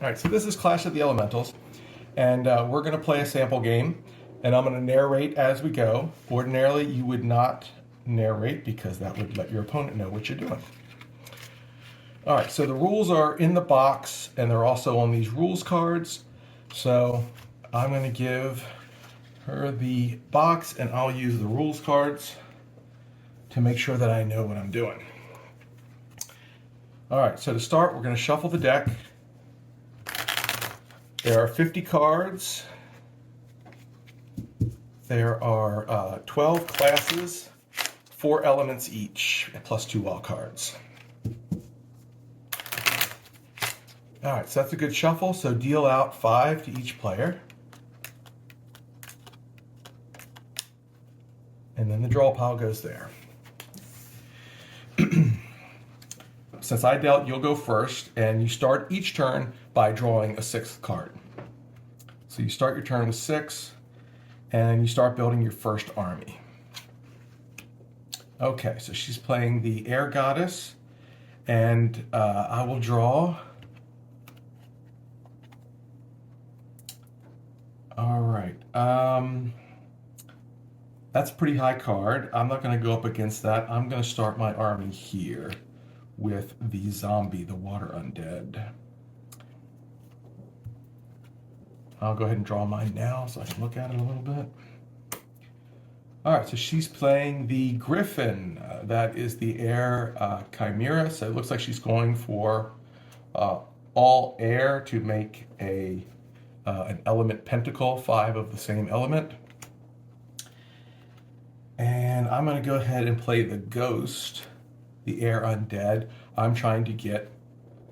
All right, so this is Clash of the Elementals, and we're going to play a sample game, and I'm going to narrate as we go. Ordinarily, you would not narrate because that would let your opponent know what you're doing. All right, so the rules are in the box, and they're also on these rules cards. So I'm going to give her the box, and I'll use the rules cards to make sure that I know what I'm doing. All right, so to start, we're going to shuffle the deck. There are 50 cards. There are 12 classes, 4 elements each, plus 2 wild cards. All right, so that's a good shuffle. So deal out 5 to each player. And then the draw pile goes there. Since I dealt, you'll go first, and you start each turn by drawing a 6th card. So you start your turn with 6, and you start building your first army. Okay, so she's playing the air goddess, and I will draw. All right. That's a pretty high card. I'm not going to go up against that. I'm going to start my army here with the zombie, the water undead. I'll go ahead and draw mine now so I can look at it a little bit. All right, so she's playing the griffin. That is the air chimera. So it looks like she's going for all air to make an element pentacle, 5 of the same element. And I'm going to go ahead and play the ghost, the air undead. I'm trying to get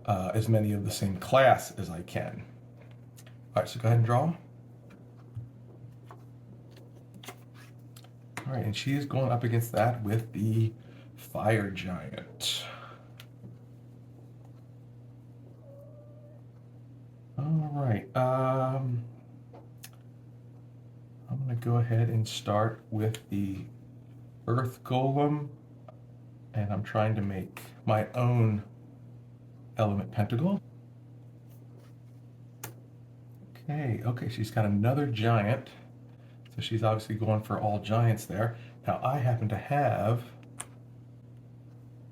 as many of the same class as I can. All right, so go ahead and draw. All right, and she is going up against that with the fire giant. All right, I'm going to go ahead and start with the earth golem, and I'm trying to make my own element pentacle. Okay, she's got another giant, so she's obviously going for all giants there. Now I happen to have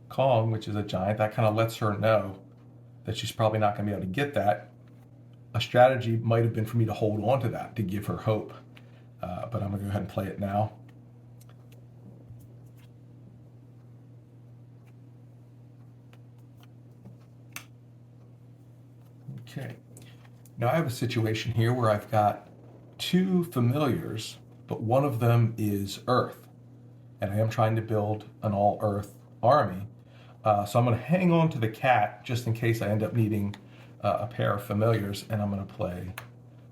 Kong, which is a giant. That kind of lets her know that she's probably not going to be able to get that. A strategy might have been for me to hold on to that to give her hope, but I'm going to go ahead and play it now. Okay. Now I have a situation here where I've got 2 familiars, but one of them is Earth, and I am trying to build an all-Earth army. So I'm going to hang on to the cat just in case I end up needing a pair of familiars, and I'm going to play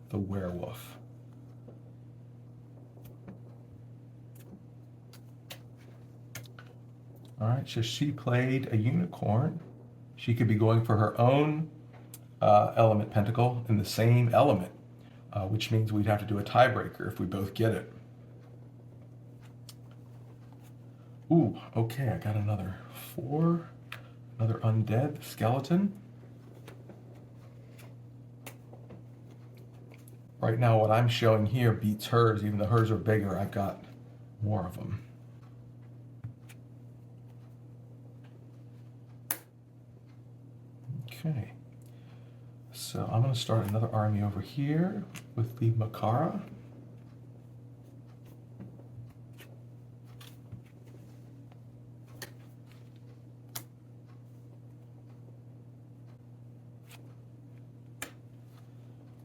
the werewolf. All right, so she played a unicorn. She could be going for her own element pentacle in the same element, which means we'd have to do a tiebreaker if we both get it. Ooh, okay, I got another 4, another undead skeleton. Right now what I'm showing here beats hers, even though hers are bigger, I've got more of them. Okay. So I'm going to start another army over here with the Makara.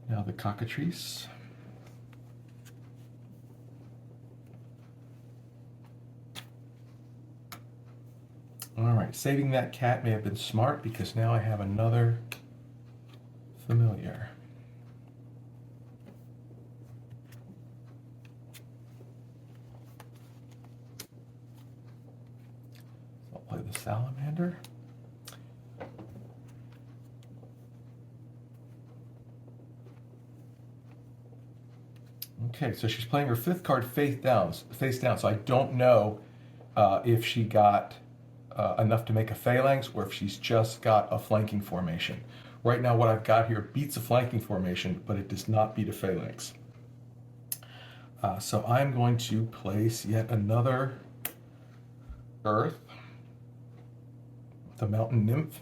Now the cockatrice. All right, saving that cat may have been smart because now I have another familiar. So I'll play the salamander. Okay, so she's playing her 5th card face down. So I don't know if she got enough to make a phalanx or if she's just got a flanking formation. Right now what I've got here beats a flanking formation, but it does not beat a phalanx. So I'm going to place yet another earth, the mountain nymph.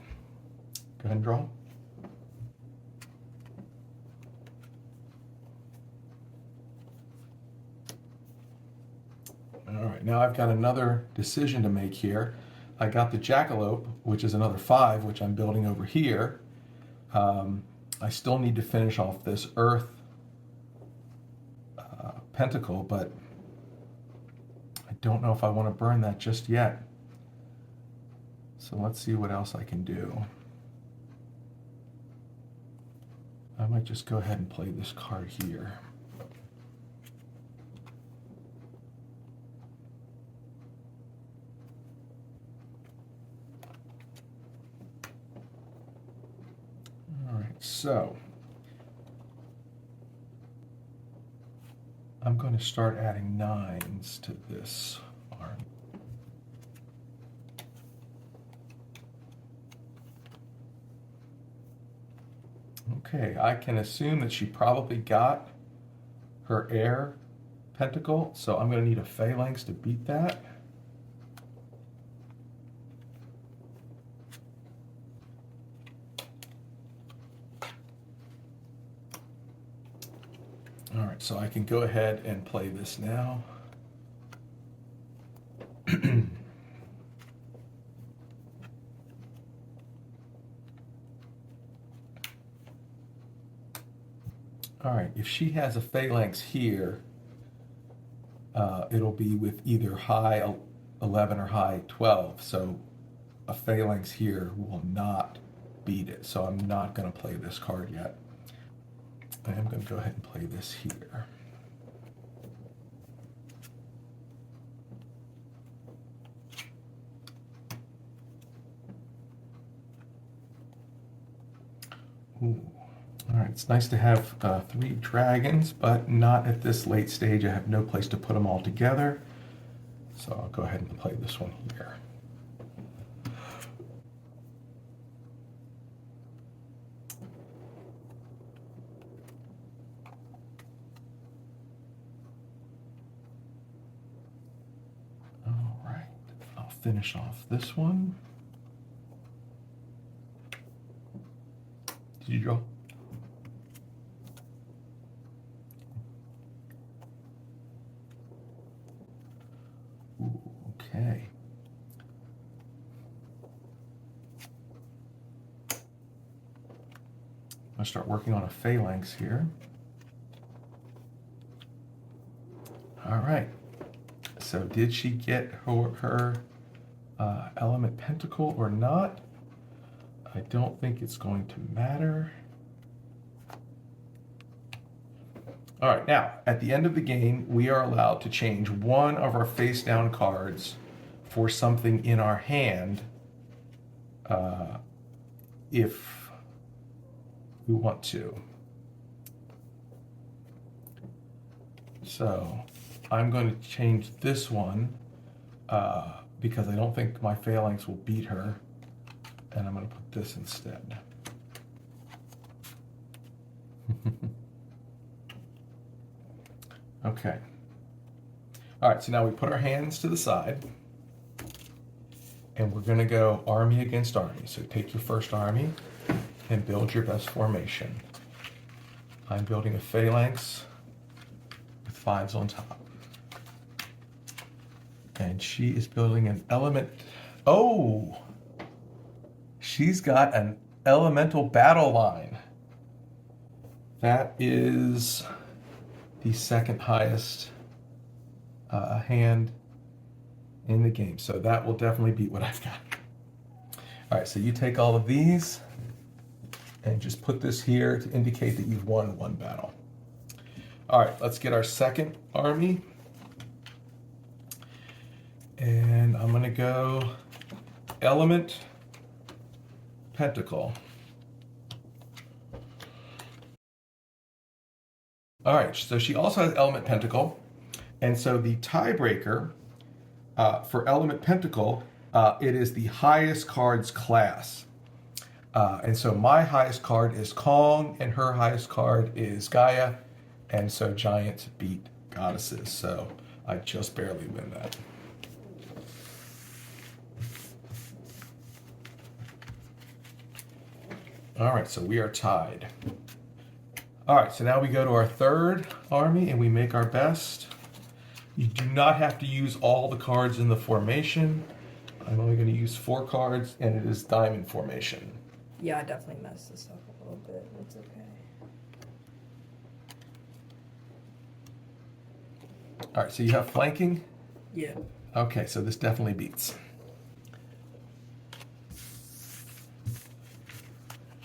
Go ahead and draw. All right, now I've got another decision to make here. I got the jackalope, which is another 5, which I'm building over here. I still need to finish off this earth pentacle, but I don't know if I want to burn that just yet. So let's see what else I can do. I might just go ahead and play this card here. All right, so I'm going to start adding 9s to this arm. Okay, I can assume that she probably got her air pentacle, so I'm going to need a phalanx to beat that. All right, so I can go ahead and play this now. All right, if she has a phalanx here, it'll be with either high 11 or high 12. So a phalanx here will not beat it. So I'm not going to play this card yet. I am going to go ahead and play this here. Ooh. All right, it's nice to have 3 dragons, but not at this late stage. I have no place to put them all together. So I'll go ahead and play this one here. All right, I'll finish off this one. Did you draw? Okay. I'll start working on a phalanx here. All right. So did she get her element pentacle or not? I don't think it's going to matter. All right, now, at the end of the game, we are allowed to change one of our face-down cards for something in our hand if we want to. So I'm going to change this one because I don't think my phalanx will beat her, and I'm going to put this instead. Okay. All right, so now we put our hands to the side, and we're going to go army against army. So take your first army and build your best formation. I'm building a phalanx with 5s on top. And she is building an element. Oh! She's got an elemental battle line. That is the second highest hand in the game. So that will definitely beat what I've got. All right, so you take all of these and just put this here to indicate that you've won one battle. All right, let's get our second army. And I'm gonna go element pentacle. All right, so she also has element pentacle. And so the tiebreaker for element pentacle, it is the highest cards class. And so my highest card is Kong, and her highest card is Gaia. And so giants beat goddesses. So I just barely win that. All right, so we are tied. All right, so now we go to our third army and we make our best. You do not have to use all the cards in the formation. I'm only going to use 4 cards, and it is diamond formation. Yeah, I definitely messed this up a little bit. It's okay. All right, so you have flanking? Yeah. Okay, so this definitely beats.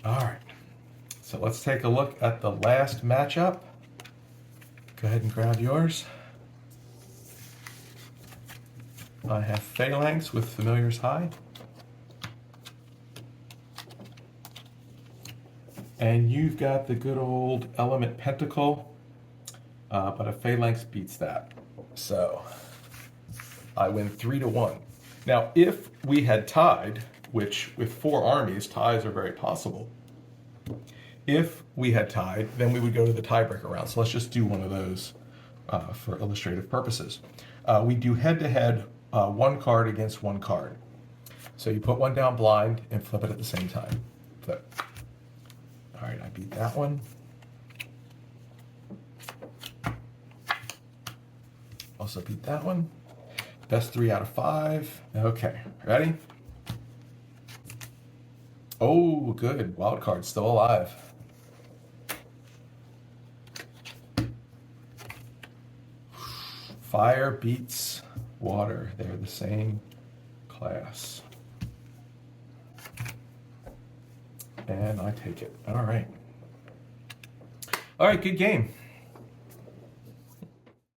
All right, so let's take a look at the last matchup. Go ahead and grab yours. I have Phalanx with Familiar's High. And you've got the good old Element Pentacle, but a Phalanx beats that. So I win 3-1. Now, if we had tied, which with 4 armies, ties are very possible. If we had tied, then we would go to the tiebreaker round. So let's just do one of those for illustrative purposes. We do head-to-head 1 card against 1 card. So you put one down blind and flip it at the same time. Flip. All right, I beat that one. Also beat that one. Best 3 out of 5. Okay, ready? Oh, good. Wild card still alive. Fire beats water. They're the same class. And I take it. All right. All right, good game.